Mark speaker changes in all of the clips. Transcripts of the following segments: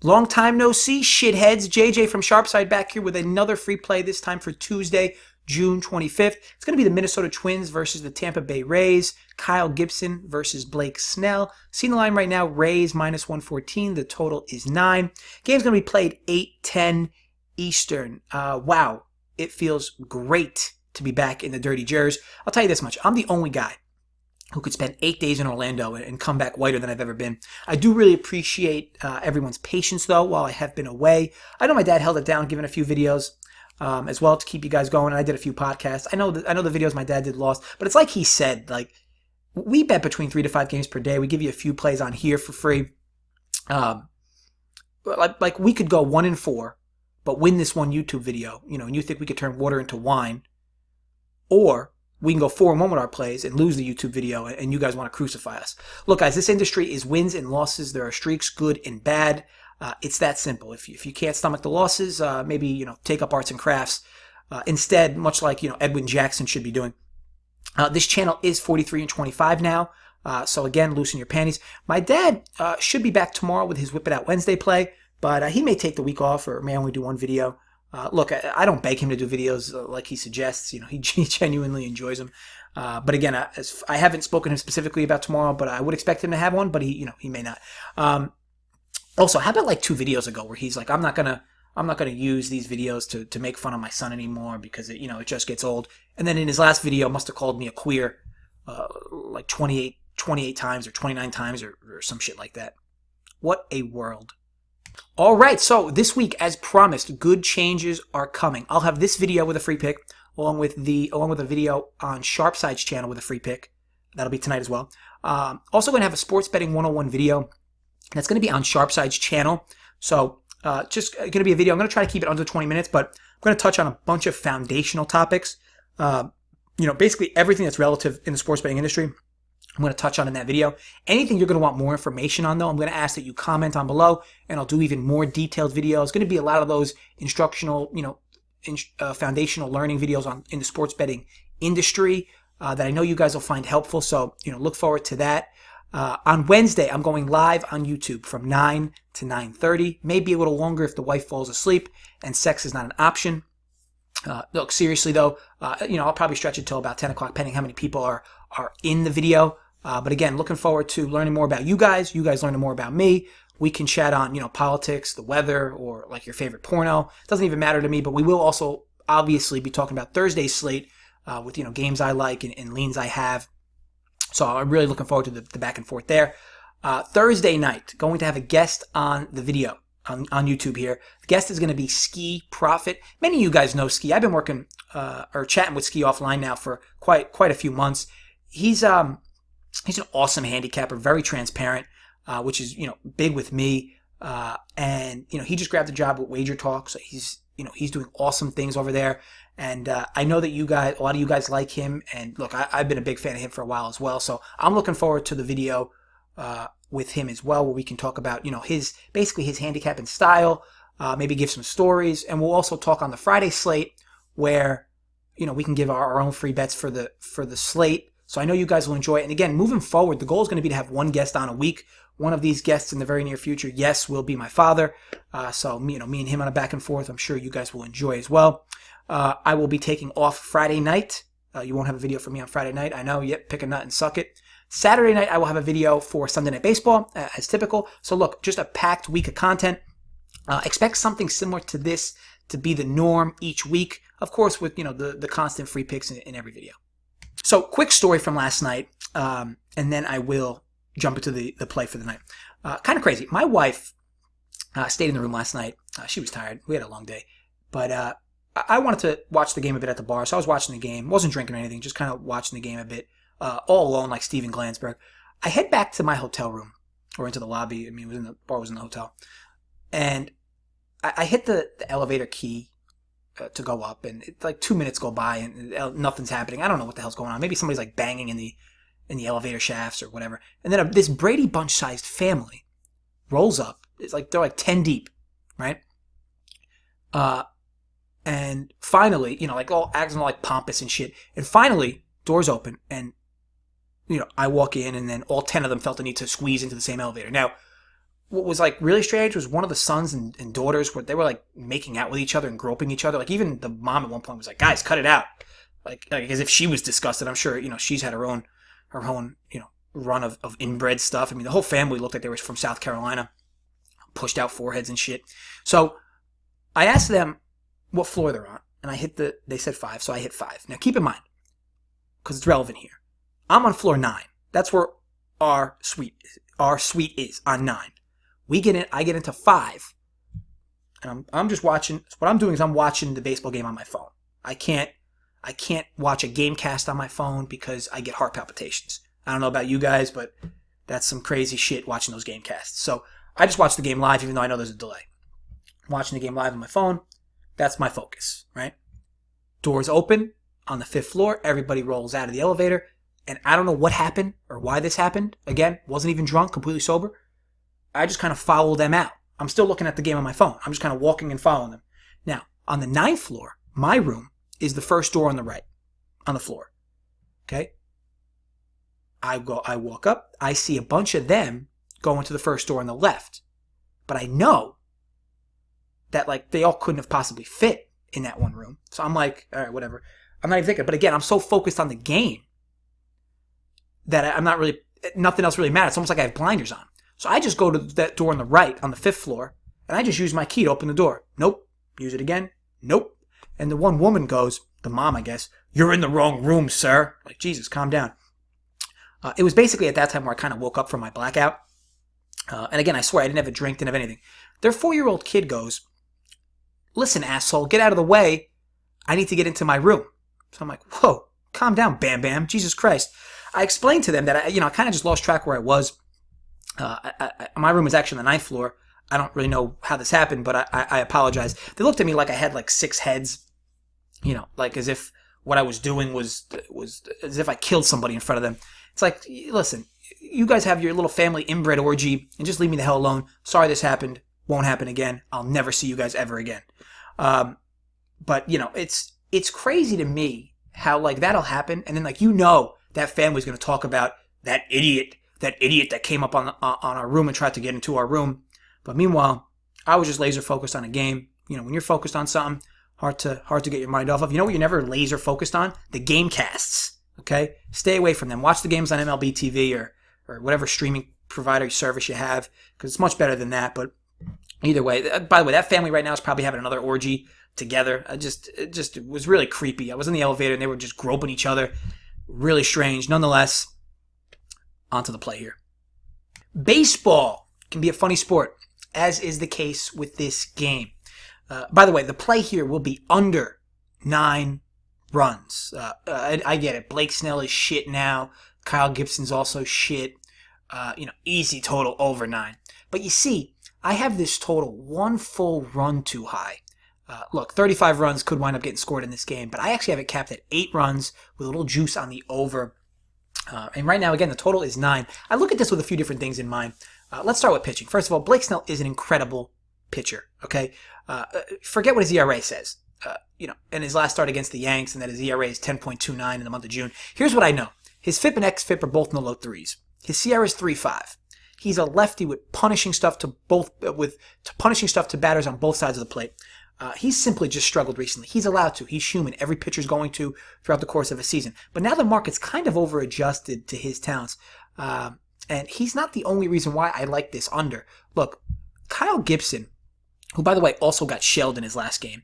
Speaker 1: Long time no see, shitheads. JJ from SharpSide back here with another free play, this time for Tuesday, June 25th. It's going to be the Minnesota Twins versus the Tampa Bay Rays. Kyle Gibson versus Blake Snell. Seeing the line right now, Rays minus 114. The total is 9. Game's going to be played 8:10 Eastern. Wow, it feels great to be back in the dirty Jers. I'll tell you this much. I'm the only guy who could spend 8 days in Orlando and come back whiter than I've ever been. I do really appreciate everyone's patience, though, while I have been away. I know my dad held it down, giving a few videos as well to keep you guys going. I did a few podcasts. I know the videos my dad did lost, but it's like he said, like, we bet between 3 to 5 games per day. We give you a few plays on here for free. Like we could go 1-4, but win this one YouTube video, and you think we could turn water into wine, or we can go 4-1 with our plays and lose the YouTube video, and you guys want to crucify us. Look, guys, this industry is wins and losses. There are streaks, good and bad. It's that simple. If you can't stomach the losses, maybe take up arts and crafts instead, much like Edwin Jackson should be doing. This channel is 43 and 25 now, so again, loosen your panties. My dad should be back tomorrow with his Whip It Out Wednesday play, but he may take the week off or may only do one video. Look, I don't beg him to do videos like he suggests. He genuinely enjoys them. But again, I haven't spoken to him specifically about tomorrow, but I would expect him to have one, but he may not. Also, how about like 2 videos ago where he's like, I'm not gonna use these videos to make fun of my son anymore because it just gets old. And then in his last video, must have called me a queer, like 28 times or 29 times or some shit like that. What a world. All right, so this week, as promised, good changes are coming. I'll have this video with a free pick, along with a video on SharpSide's channel with a free pick. That'll be tonight as well. Also going to have a sports betting 101 video. That's going to be on SharpSide's channel. So just going to be a video. I'm going to try to keep it under 20 minutes, but I'm going to touch on a bunch of foundational topics. Basically everything that's relative in the sports betting industry. I'm going to touch on in that video. Anything you're going to want more information on, though, I'm going to ask that you comment on below, and I'll do even more detailed videos. It's going to be a lot of those instructional, foundational learning videos in the sports betting industry that I know you guys will find helpful. So, look forward to that. On Wednesday, I'm going live on YouTube from 9 to 9:30. Maybe a little longer if the wife falls asleep and sex is not an option. Look, seriously, though, I'll probably stretch it till about 10 o'clock, depending how many people are in the video. But again, looking forward to learning more about you guys learning more about me. We can chat on, politics, the weather, or like your favorite porno. It doesn't even matter to me, but we will also obviously be talking about Thursday's slate with, games I like and leans I have. So I'm really looking forward to the back and forth there. Thursday night, going to have a guest on the video on YouTube here. The guest is going to be Ski Profit. Many of you guys know Ski. I've been working or chatting with Ski offline now for quite a few months. He's an awesome handicapper, very transparent, which is big with me. And he just grabbed a job with Wager Talk, so he's doing awesome things over there. And I know that a lot of you guys like him. And look, I've been a big fan of him for a while as well. So I'm looking forward to the video with him as well, where we can talk about his handicap and style, maybe give some stories, and we'll also talk on the Friday slate where we can give our own free bets for the slate. So I know you guys will enjoy it. And again, moving forward, the goal is going to be to have one guest on a week. One of these guests in the very near future, yes, will be my father. So me and him on a back and forth. I'm sure you guys will enjoy as well. I will be taking off Friday night. You won't have a video for me on Friday night. I know. Yep, pick a nut and suck it. Saturday night, I will have a video for Sunday Night Baseball, as typical. So look, just a packed week of content. Expect something similar to this to be the norm each week. Of course, with the constant free picks in every video. So, quick story from last night, and then I will jump into the play for the night. Kind of crazy. My wife stayed in the room last night. She was tired. We had a long day. But I wanted to watch the game a bit at the bar, so I was watching the game. Wasn't drinking or anything, just kind of watching the game a bit, all alone like Steven Glansberg. I head back to my hotel room, or into the lobby. I mean, the bar was in the hotel. And I hit the elevator key to go up, and like 2 minutes go by and nothing's happening. I don't know what the hell's going on. Maybe somebody's like banging in the elevator shafts or whatever. And then this Brady Bunch sized family rolls up. It's like they're like 10 deep, right? And finally, like all acting all like pompous and shit. And finally, doors open, and I walk in, and then all 10 of them felt the need to squeeze into the same elevator. Now, what was like really strange was one of the sons and daughters where they were like making out with each other and groping each other. Like even the mom at one point was like, "Guys, cut it out," like as if she was disgusted. I'm sure she's had her own run of inbred stuff. I mean, the whole family looked like they were from South Carolina, pushed out foreheads and shit. So I asked them what floor they're on, and they said 5, so I hit 5. Now keep in mind, because it's relevant here, I'm on floor 9. That's where our suite is on 9. I get into 5, and I'm just watching. What I'm doing is I'm watching the baseball game on my phone. I can't watch a game cast on my phone because I get heart palpitations. I don't know about you guys, but that's some crazy shit watching those game casts. So I just watch the game live, even though I know there's a delay. Watching the game live on my phone, that's my focus, right? Doors open on the 5th floor. Everybody rolls out of the elevator, and I don't know what happened or why this happened. Again, wasn't even drunk, completely sober. I just kind of follow them out. I'm still looking at the game on my phone. I'm just kind of walking and following them. Now, on the 9th floor, my room is the first door on the right, on the floor. Okay? I walk up. I see a bunch of them going to the first door on the left. But I know that like they all couldn't have possibly fit in that one room. So I'm like, all right, whatever. I'm not even thinking. But again, I'm so focused on the game that I'm not really, nothing else really matters. It's almost like I have blinders on. So I just go to that door on the right, on the 5th floor, and I just use my key to open the door. Nope. Use it again. Nope. And the one woman goes, the mom, I guess, "You're in the wrong room, sir." Like, Jesus, calm down. It was basically at that time where I kind of woke up from my blackout. And again, I swear I didn't have a drink, didn't have anything. Their 4-year-old kid goes, "Listen, asshole, get out of the way. I need to get into my room." So I'm like, whoa, calm down, Bam Bam. Jesus Christ. I explained to them that I kind of just lost track where I was. My room was actually on the 9th floor. I don't really know how this happened, but I apologize. They looked at me like I had like 6 heads, like as if what I was doing was as if I killed somebody in front of them. It's like, listen, you guys have your little family inbred orgy and just leave me the hell alone. Sorry this happened. Won't happen again. I'll never see you guys ever again. But it's crazy to me how like that'll happen. And then like, that family's going to talk about that idiot that came up on our room and tried to get into our room. But meanwhile, I was just laser focused on a game. When you're focused on something, hard to get your mind off of. You know what you're never laser focused on? The game casts. Okay? Stay away from them. Watch the games on MLB TV or whatever streaming provider service you have, because it's much better than that. But either way, by the way, that family right now is probably having another orgy together. It was really creepy. I was in the elevator and they were just groping each other. Really strange. Nonetheless, onto the play here. Baseball can be a funny sport, as is the case with this game. By the way, the play here will be under 9 runs. I get it. Blake Snell is shit now. Kyle Gibson's also shit. Easy total over 9. But you see, I have this total 1 full run too high. Look, 35 runs could wind up getting scored in this game, but I actually have it capped at 8 runs with a little juice on the over. And right now, again, the total is 9. I look at this with a few different things in mind. Let's start with pitching. First of all, Blake Snell is an incredible pitcher, okay? Forget what his ERA says. In his last start against the Yanks, and that his ERA is 10.29 in the month of June. Here's what I know. His FIP and xFIP are both in the low 3s. His SIERA is 3.5. He's a lefty with punishing stuff to batters on both sides of the plate. He's simply just struggled recently. He's allowed to. He's human. Every pitcher's going to throughout the course of a season. But now the market's kind of over-adjusted to his talents. And he's not the only reason why I like this under. Look, Kyle Gibson, who, by the way, also got shelled in his last game.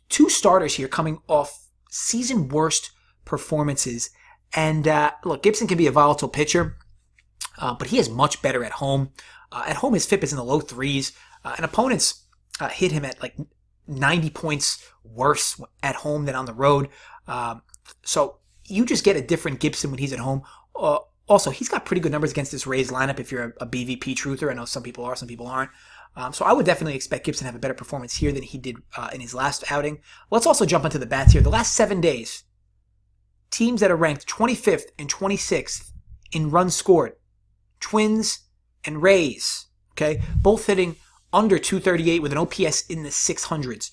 Speaker 1: 2 starters here coming off season worst performances. And look, Gibson can be a volatile pitcher, but he is much better at home. At home, his FIP is in the low 3s. And opponents hit him at like 90 points worse at home than on the road. So you just get a different Gibson when he's at home. Also, he's got pretty good numbers against this Rays lineup if you're a BVP truther. I know some people are, some people aren't. So I would definitely expect Gibson to have a better performance here than he did in his last outing. Let's also jump into the bats here. The last 7 days, teams that are ranked 25th and 26th in runs scored, Twins and Rays, okay, both hitting under 238 with an OPS in the 600s.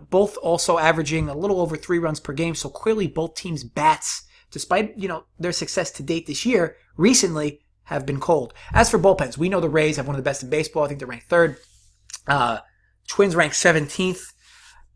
Speaker 1: Both also averaging a little over 3 runs per game. So clearly both teams' bats, despite, their success to date this year, recently have been cold. As for bullpens, we know the Rays have one of the best in baseball. I think they're ranked third. Twins ranked 17th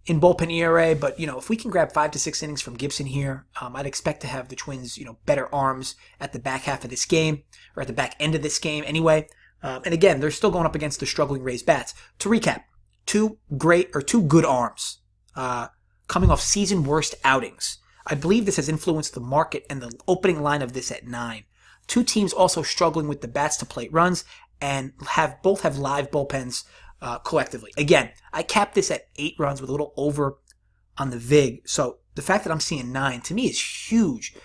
Speaker 1: in bullpen ERA, but if we can grab 5 to 6 innings from Gibson here, I'd expect to have the Twins, better arms at the back half of this game, or at the back end of this game anyway. And again, they're still going up against the struggling Rays bats. To recap, two good arms, coming off season worst outings. I believe this has influenced the market and the opening line of this at 9. Two teams also struggling with the bats to plate runs, and both have live bullpens collectively. Again, I capped this at 8 runs with a little over on the VIG. So the fact that I'm seeing 9 to me is huge.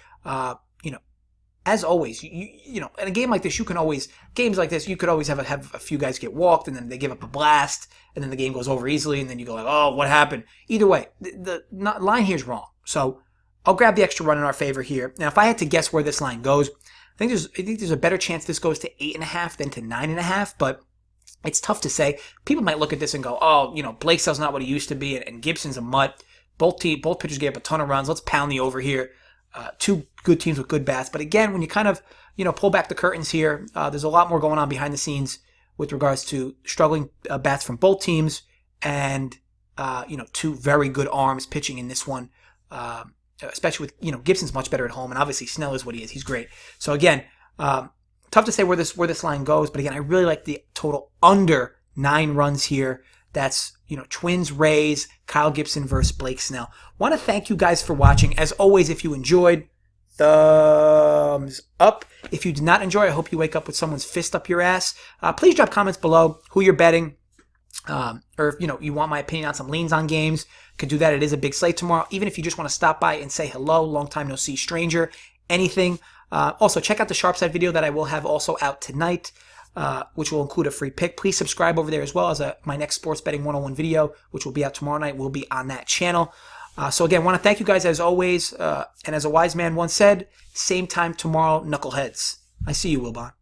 Speaker 1: As always, in a game like this, you could always have a few guys get walked, and then they give up a blast, and then the game goes over easily, and then you go like, oh, what happened? Either way, the line here is wrong. So I'll grab the extra run in our favor here. Now, if I had to guess where this line goes, I think there's a better chance this goes to 8.5 than to 9.5, but it's tough to say. People might look at this and go, oh, Blake Snell's not what he used to be, and Gibson's a mutt. Both pitchers gave up a ton of runs. Let's pound the over here. Two good teams with good bats. But again, when you kind of, pull back the curtains here, there's a lot more going on behind the scenes with regards to struggling bats from both teams and, two very good arms pitching in this one, especially with, Gibson's much better at home, and obviously Snell is what he is. He's great. So again, tough to say where this line goes, but again, I really like the total under 9 runs here. That's, Twins, Rays, Kyle Gibson versus Blake Snell. Want to thank you guys for watching. As always, if you enjoyed, thumbs up. If you did not enjoy, I hope you wake up with someone's fist up your ass. Please drop comments below who you're betting. Or if, you want my opinion on some leans on games, could do that. It is a big slate tomorrow. Even if you just want to stop by and say hello, long time no see stranger, anything. Also, check out the SharpSide video that I will have also out tonight, which will include a free pick. Please subscribe over there as well as my next sports betting 101 video, which will be out tomorrow night, will be on that channel. So again, I want to thank you guys as always. And as a wise man once said, same time tomorrow, knuckleheads. I see you, Wilbon.